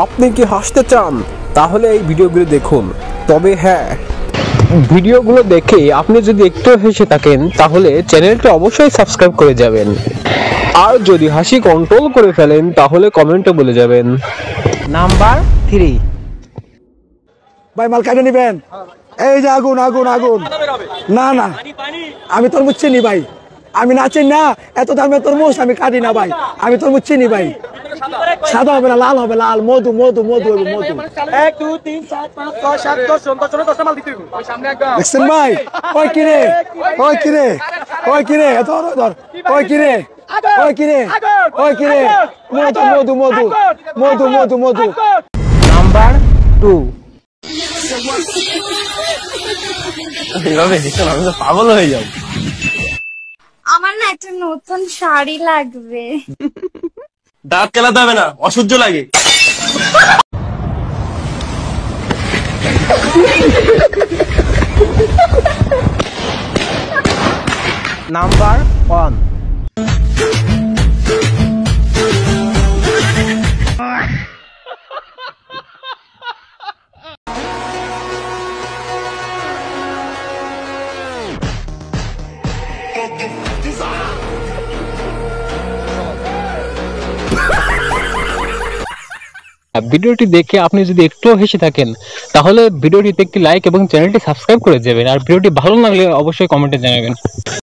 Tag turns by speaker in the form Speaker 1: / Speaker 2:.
Speaker 1: আপনি কি হাসতে চান তাহলে এই ভিডিওগুলো দেখুন। তবে হ্যাঁ, ভিডিওগুলো দেখে আপনি যদি একটু হেসে থাকেন তাহলে চ্যানেলটা অবশ্যই সাবস্ক্রাইব করে যাবেন। আর যদি হাসি কন্ট্রোল করে ফেলেন তাহলে কমেন্টে বলে যাবেন।
Speaker 2: নাম্বার 3।
Speaker 3: ভাই মাল কাটে নিবেন? এই যে আগুন আগুন আগুন। না না, আমি তরমুজ চিনি ভাই। আমি না চিনি না, এত দামের তরমুজ আমি কাটি না ভাই। আমি তরমুজ চিনি ভাই। সাদা হবে না, লাল হবে, লাল। মধু মধু মধু হবে, মধু।
Speaker 4: 1 2 3 4 5 6 7 10 মাল দিতে হবে। ওই সামনে একদম
Speaker 3: দেখছেন ভাই? ওই কিরে, ওই কিরে, ওই কিরে, ধর ধর, ওই কিরে, ওই কিরে, ওই কিরে, মধু মধু মধু মধু মধু মধু।
Speaker 2: নাম্বার 2।
Speaker 1: আমি তো পাগল হয়ে যাব।
Speaker 5: আমার না একটা নতুন শাড়ি লাগবে।
Speaker 4: দাঁত কেলাতে হবে না, অসহ্য লাগে।
Speaker 2: নাম্বার 1।
Speaker 1: ভিডিওটি দেখে আপনি যদি একটু হেসে থাকেন তাহলে ভিডিওটিতে একটি লাইক এবং চ্যানেলটি সাবস্ক্রাইব করে যাবেন। আর ভিডিওটি ভালো লাগলে অবশ্যই কমেন্টে জানাবেন।